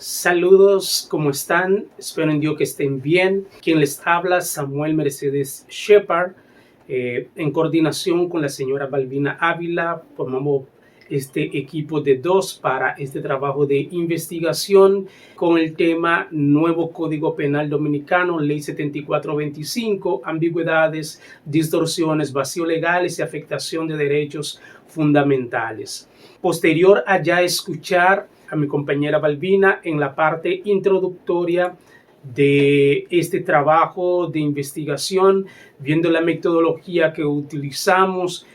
Saludos, ¿cómo están? Espero en Dios que estén bien. Quien les habla, Samuel Mercedes Shepard, en coordinación con la señora Balbina Ávila, formamos este equipo de dos para este trabajo de investigación con el tema Nuevo Código Penal Dominicano, Ley 7425, ambigüedades, distorsiones, vacíos legales y afectación de derechos fundamentales. Posterior a ya escuchar a mi compañera Balbina en la parte introductoria de este trabajo de investigación, viendo la metodología que utilizamos,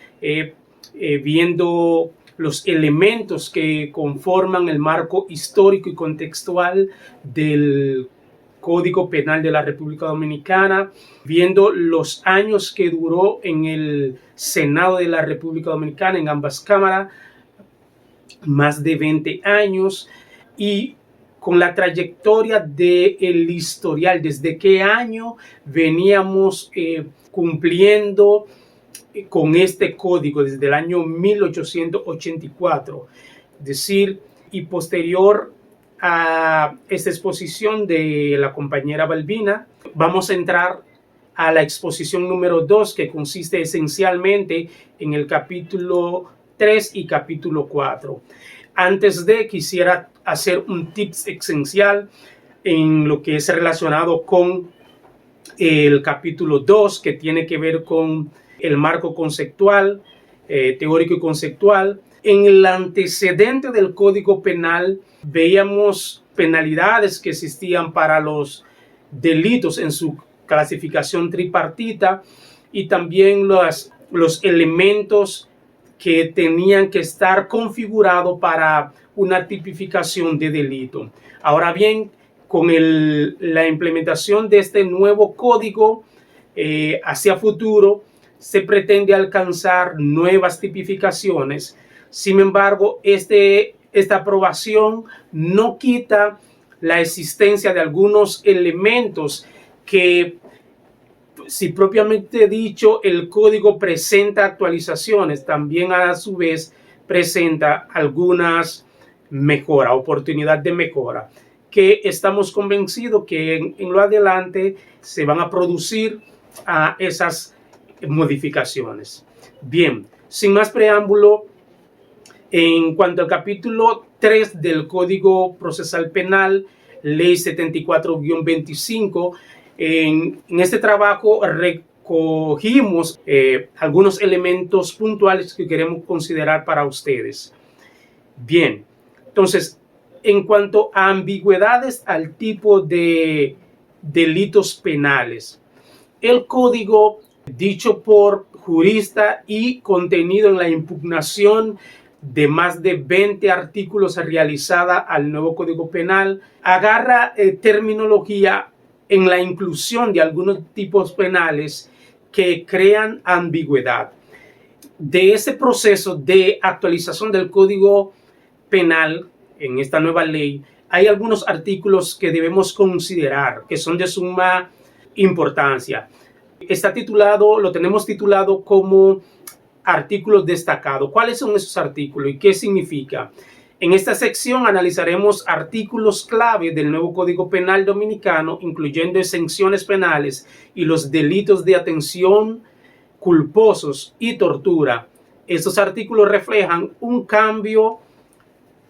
viendo los elementos que conforman el marco histórico y contextual del Código Penal de la República Dominicana, viendo los años que duró en el Senado de la República Dominicana, en ambas cámaras, más de 20 años, y con la trayectoria del historial, desde qué año veníamos cumpliendo con este código, desde el año 1884, es decir, y posterior a esta exposición de la compañera Balbina, vamos a entrar a la exposición número 2, que consiste esencialmente en el capítulo 3 y capítulo 4. Antes de, quisiera hacer un tips esencial en lo que es relacionado con el capítulo 2, que tiene que ver con el marco conceptual, teórico y conceptual. En el antecedente del Código Penal veíamos penalidades que existían para los delitos en su clasificación tripartita y también los elementos que tenían que estar configurados para una tipificación de delito. Ahora bien, con la implementación de este nuevo código hacia futuro, se pretende alcanzar nuevas tipificaciones. Sin embargo, esta aprobación no quita la existencia de algunos elementos que, si propiamente dicho, el código presenta actualizaciones, también a su vez presenta algunas mejoras, oportunidad de mejora, que estamos convencidos que en lo adelante se van a producir esas modificaciones. Bien, sin más preámbulo, en cuanto al capítulo 3 del Código Procesal Penal, Ley 74-25, en este trabajo recogimos algunos elementos puntuales que queremos considerar para ustedes. Bien, entonces, en cuanto a ambigüedades al tipo de delitos penales, el código, dicho por juristas y contenido en la impugnación de más de 20 artículos realizada al nuevo Código Penal, agarra terminología en la inclusión de algunos tipos penales que crean ambigüedad. De ese proceso de actualización del Código Penal en esta nueva ley, hay algunos artículos que debemos considerar, que son de suma importancia. Lo tenemos titulado como artículos destacados. ¿Cuáles son esos artículos y qué significa? En esta sección analizaremos artículos clave del nuevo Código Penal Dominicano, incluyendo exenciones penales y los delitos de atención culposos y tortura. Estos artículos reflejan un cambio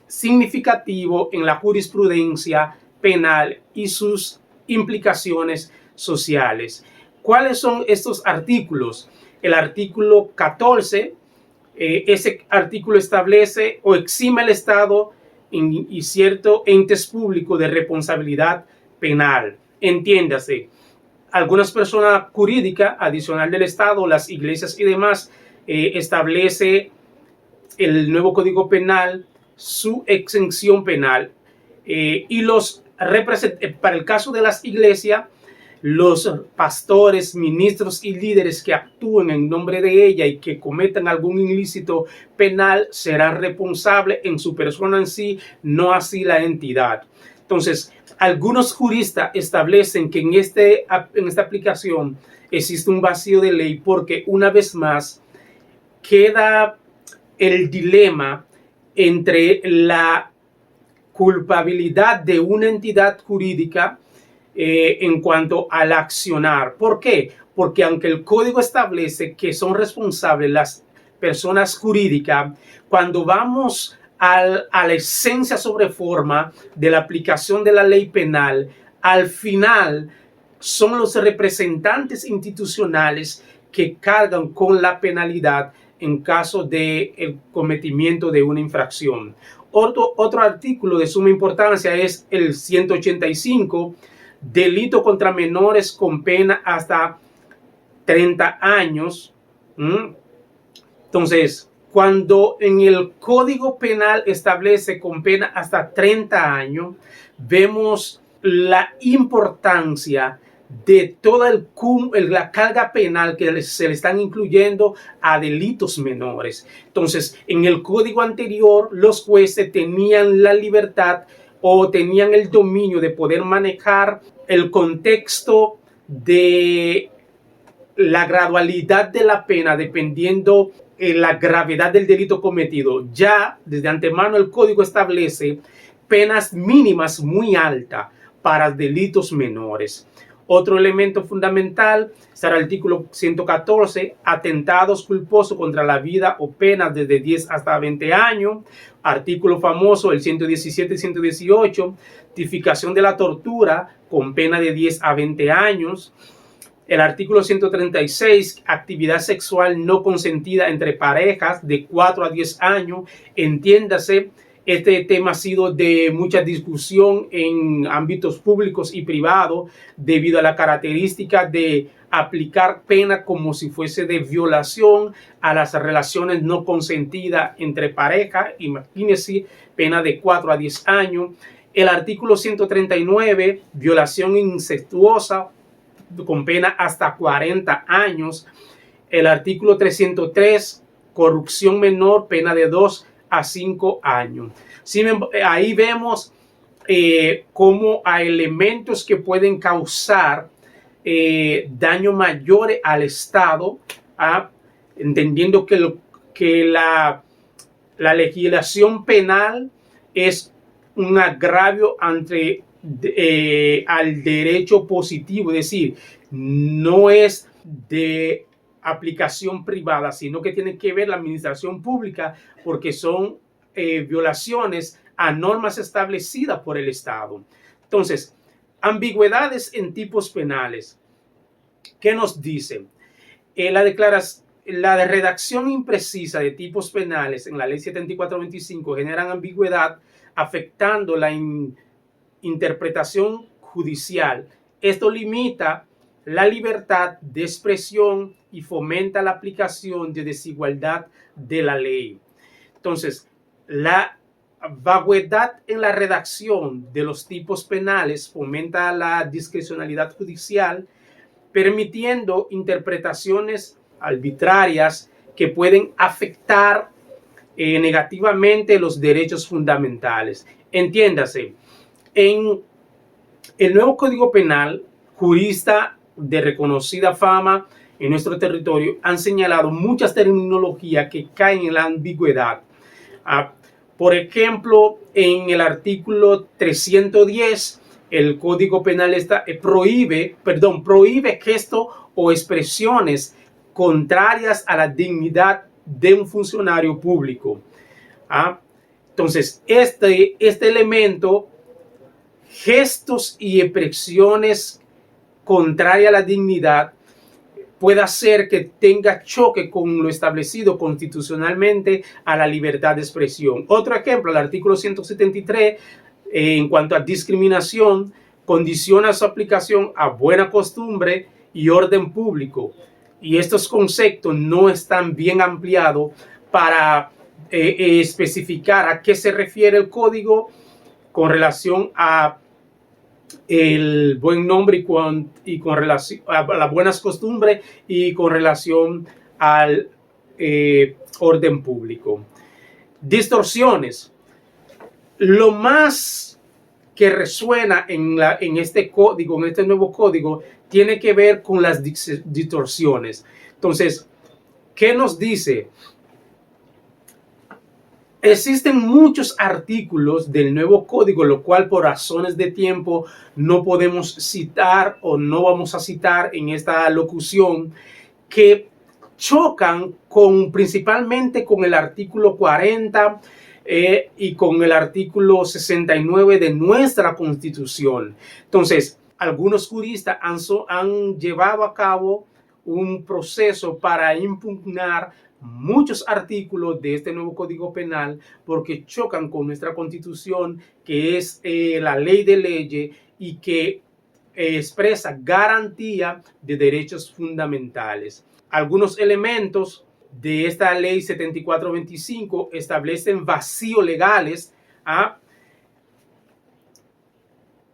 significativo en la jurisprudencia penal y sus implicaciones sociales. ¿Cuáles son estos artículos? El artículo 14, ese artículo establece o exime al Estado y ciertos entes públicos de responsabilidad penal. Entiéndase, algunas personas jurídicas adicional del Estado, las iglesias y demás, establece el nuevo Código Penal su exención penal, y para el caso de las iglesias, los pastores, ministros y líderes que actúen en nombre de ella y que cometan algún ilícito penal serán responsables en su persona en sí, no así la entidad. Entonces, algunos juristas establecen que en esta aplicación existe un vacío de ley porque, una vez más, queda el dilema entre la culpabilidad de una entidad jurídica en cuanto al accionar. ¿Por qué? Porque aunque el código establece que son responsables las personas jurídicas, cuando vamos a la esencia sobre forma de la aplicación de la ley penal, al final son los representantes institucionales que cargan con la penalidad en caso de el cometimiento de una infracción. Otro artículo de suma importancia es el 185, delito contra menores con pena hasta 30 años. Entonces, cuando en el Código Penal establece con pena hasta 30 años, vemos la importancia de toda la carga penal que se le están incluyendo a delitos menores. Entonces, en el código anterior, los jueces tenían la libertad o tenían el dominio de poder manejar el contexto de la gradualidad de la pena dependiendo la gravedad del delito cometido. Ya desde antemano el código establece penas mínimas muy altas para delitos menores. Otro elemento fundamental es el artículo 114, atentados culposos contra la vida o penas desde 10 hasta 20 años. Artículo famoso, el 117 y 118, tipificación de la tortura con pena de 10 a 20 años. El artículo 136, actividad sexual no consentida entre parejas de 4 a 10 años. Entiéndase, este tema ha sido de mucha discusión en ámbitos públicos y privados debido a la característica de aplicar pena como si fuese de violación a las relaciones no consentidas entre parejas. Imagínense, pena de 4 a 10 años. El artículo 139, violación incestuosa con pena hasta 40 años. El artículo 303, corrupción menor, pena de 2 a 5 años. Sí, ahí vemos cómo hay elementos que pueden causar daño mayor al Estado, entendiendo que la legislación penal es un agravio ante al derecho positivo, es decir, no es de aplicación privada, sino que tiene que ver la administración pública porque son violaciones a normas establecidas por el Estado. Entonces, ambigüedades en tipos penales. ¿Qué nos dicen? La redacción imprecisa de tipos penales en la ley 7425 generan ambigüedad afectando la interpretación judicial. Esto limita la libertad de expresión y fomenta la aplicación de desigualdad de la ley. Entonces, la vaguedad en la redacción de los tipos penales fomenta la discrecionalidad judicial, permitiendo interpretaciones arbitrarias que pueden afectar negativamente los derechos fundamentales. Entiéndase, en el nuevo Código Penal, juristas de reconocida fama en nuestro territorio han señalado muchas terminologías que caen en la ambigüedad. Por ejemplo, en el artículo 310, el Código Penal prohíbe gestos o expresiones contrarias a la dignidad de un funcionario público. Entonces, este elemento, gestos y expresiones contrarias a la dignidad, puede hacer que tenga choque con lo establecido constitucionalmente a la libertad de expresión. Otro ejemplo, el artículo 173, en cuanto a discriminación, condiciona su aplicación a buena costumbre y orden público. Y estos conceptos no están bien ampliados para especificar a qué se refiere el código con relación a el buen nombre y con relación a las buenas costumbres y con relación al orden público. Distorsiones. Lo más que resuena en este código, en este nuevo código, tiene que ver con las distorsiones. Entonces, ¿qué nos dice? Existen muchos artículos del nuevo código, lo cual por razones de tiempo no podemos citar o no vamos a citar en esta locución, que chocan principalmente con el artículo 40 y con el artículo 69 de nuestra Constitución. Entonces, algunos juristas han llevado a cabo un proceso para impugnar muchos artículos de este nuevo Código Penal porque chocan con nuestra Constitución, que es la ley de leyes y que expresa garantía de derechos fundamentales. Algunos elementos de esta ley 7425 establecen vacíos legales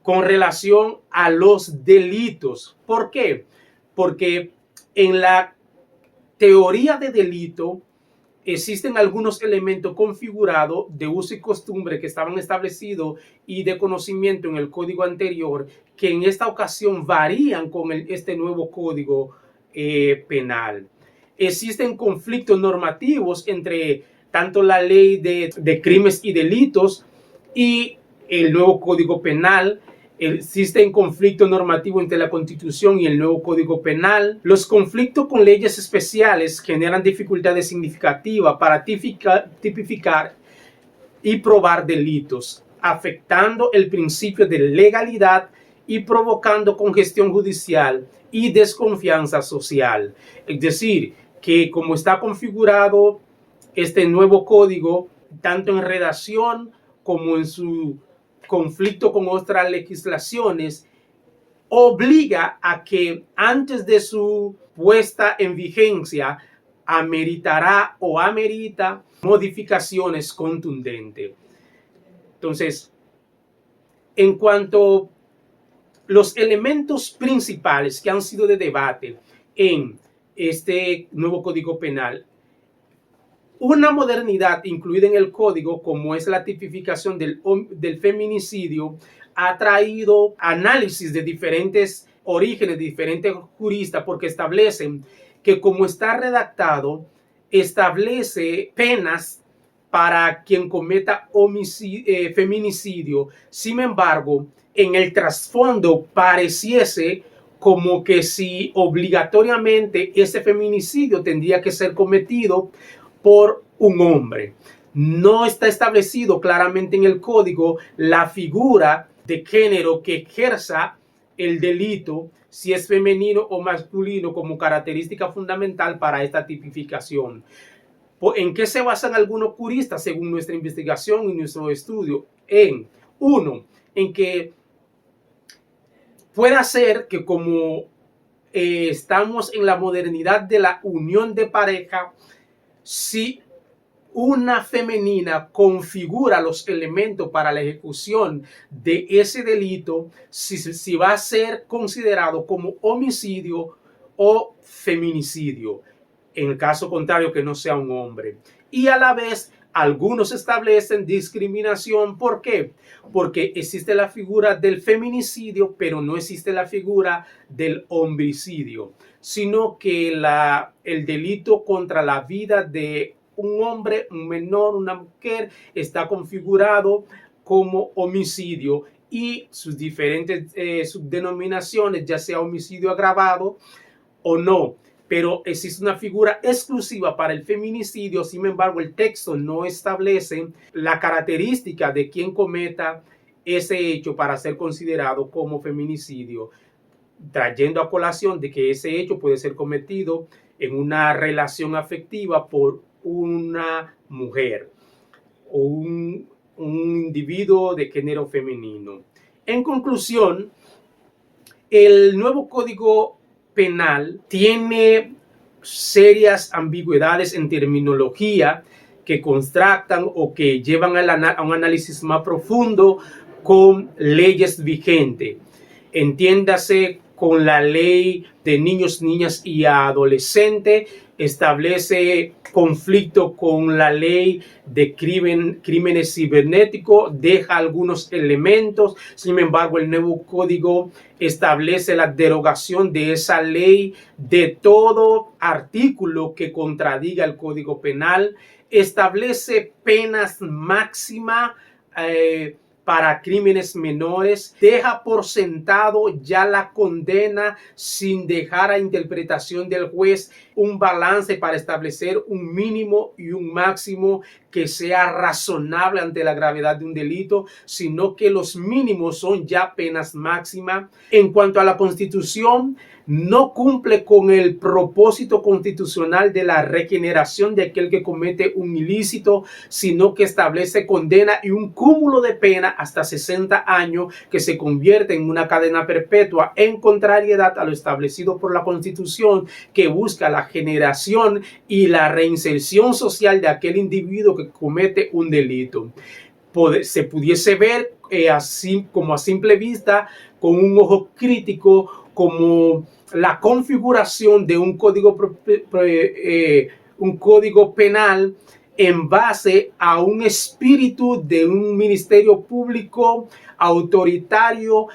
con relación a los delitos. ¿Por qué? Porque en la teoría de delito existen algunos elementos configurados de uso y costumbre que estaban establecidos y de conocimiento en el código anterior, que en esta ocasión varían con este nuevo código penal. Existen conflictos normativos entre tanto la ley de crímenes y delitos y el nuevo código penal. Existen conflictos normativos entre la Constitución y el nuevo Código Penal. Los conflictos con leyes especiales generan dificultades significativas para tipificar y probar delitos, afectando el principio de legalidad y provocando congestión judicial y desconfianza social. Es decir, que como está configurado este nuevo código, tanto en redacción como en su conflicto con otras legislaciones, obliga a que antes de su puesta en vigencia ameritará o amerita modificaciones contundentes. Entonces, en cuanto a los elementos principales que han sido de debate en este nuevo Código Penal, una modernidad incluida en el código, como es la tipificación del feminicidio, ha traído análisis de diferentes orígenes, de diferentes juristas, porque establecen que como está redactado, establece penas para quien cometa feminicidio. Sin embargo, en el trasfondo pareciese como que si obligatoriamente ese feminicidio tendría que ser cometido por un hombre. No está establecido claramente en el código la figura de género que ejerza el delito, si es femenino o masculino, como característica fundamental para esta tipificación. ¿En qué se basan algunos juristas según nuestra investigación y nuestro estudio? En que pueda ser que como estamos en la modernidad de la unión de pareja, si una femenina configura los elementos para la ejecución de ese delito, si va a ser considerado como homicidio o feminicidio, en el caso contrario que no sea un hombre. Y a la vez, algunos establecen discriminación. ¿Por qué? Porque existe la figura del feminicidio, pero no existe la figura del homicidio, sino que el delito contra la vida de un hombre, un menor, una mujer, está configurado como homicidio y sus diferentes subdenominaciones, ya sea homicidio agravado o no. Pero existe una figura exclusiva para el feminicidio. Sin embargo, el texto no establece la característica de quien cometa ese hecho para ser considerado como feminicidio, trayendo a colación de que ese hecho puede ser cometido en una relación afectiva por una mujer o un individuo de género femenino. En conclusión, el nuevo Código Penal tiene serias ambigüedades en terminología que contrastan o que llevan a un análisis más profundo con leyes vigentes. Entiéndase con la ley de niños, niñas y adolescentes, establece conflicto con la ley de crímenes cibernéticos, deja algunos elementos. Sin embargo, el nuevo código establece la derogación de esa ley de todo artículo que contradiga el Código Penal. establece penas máximas para crímenes menores, deja por sentado ya la condena sin dejar a interpretación del juez un balance para establecer un mínimo y un máximo que sea razonable ante la gravedad de un delito, sino que los mínimos son ya penas máximas. En cuanto a la Constitución, no cumple con el propósito constitucional de la regeneración de aquel que comete un ilícito, sino que establece condena y un cúmulo de pena hasta 60 años que se convierte en una cadena perpetua, en contrariedad a lo establecido por la Constitución, que busca la generación y la reinserción social de aquel individuo que comete un delito. Se pudiese ver así como a simple vista, con un ojo crítico, como la configuración de un código penal en base a un espíritu de un ministerio público autoritario,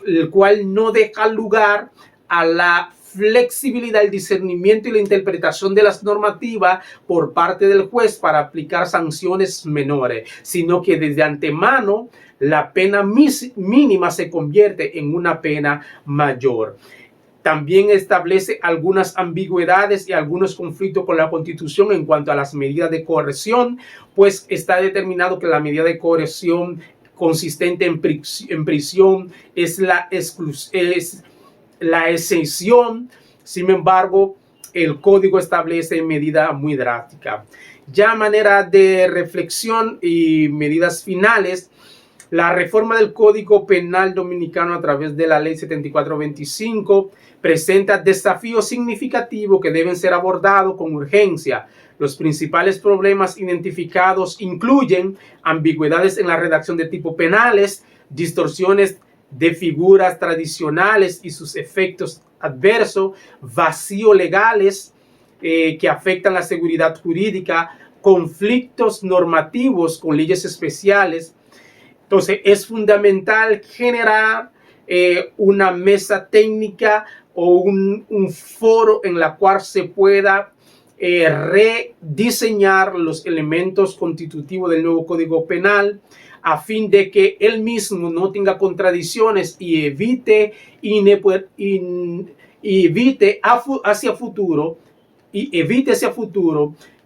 el cual no deja lugar a la flexibilidad, el discernimiento y la interpretación de las normativas por parte del juez para aplicar sanciones menores, sino que desde antemano la pena mínima se convierte en una pena mayor. También establece algunas ambigüedades y algunos conflictos con la Constitución en cuanto a las medidas de coerción, pues está determinado que la medida de coerción consistente en prisión es la excepción. Sin embargo, el código establece medidas muy drásticas. Ya a manera de reflexión y medidas finales, la reforma del Código Penal Dominicano a través de la Ley 7425 presenta desafíos significativos que deben ser abordados con urgencia. Los principales problemas identificados incluyen ambigüedades en la redacción de tipos penales, distorsiones de figuras tradicionales y sus efectos adversos, vacíos legales que afectan la seguridad jurídica, conflictos normativos con leyes especiales. Entonces, es fundamental generar una mesa técnica o un foro en la cual se pueda rediseñar los elementos constitutivos del nuevo Código Penal, a fin de que él mismo no tenga contradicciones y evite hacia futuro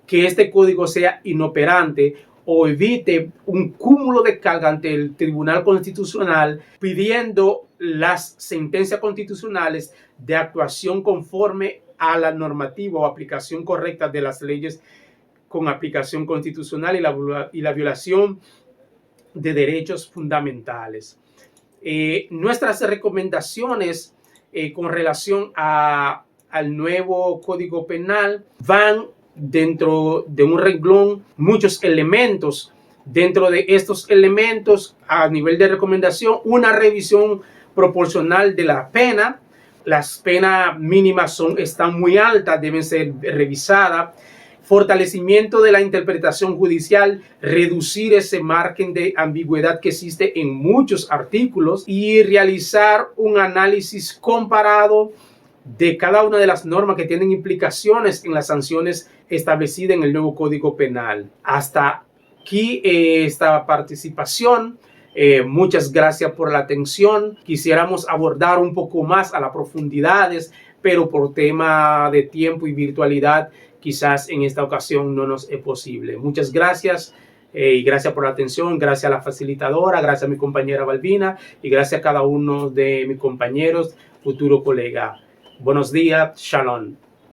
que este código sea inoperante, o evite un cúmulo de carga ante el Tribunal Constitucional pidiendo las sentencias constitucionales de actuación conforme a la normativa o aplicación correcta de las leyes con aplicación constitucional y la violación de derechos fundamentales. Nuestras recomendaciones con relación al nuevo Código Penal van dentro de un renglón muchos elementos. Dentro de estos elementos, a nivel de recomendación, una revisión proporcional de la pena. Las penas mínimas están muy altas, deben ser revisadas. Fortalecimiento de la interpretación judicial, reducir ese margen de ambigüedad que existe en muchos artículos y realizar un análisis comparado de cada una de las normas que tienen implicaciones en las sanciones establecidas en el nuevo Código Penal. Hasta aquí esta participación. Muchas gracias por la atención. Quisiéramos abordar un poco más a las profundidades, pero por tema de tiempo y virtualidad, quizás en esta ocasión no nos es posible. Muchas gracias y gracias por la atención. Gracias a la facilitadora, gracias a mi compañera Balbina y gracias a cada uno de mis compañeros, futuro colega. Buenos días, shalom.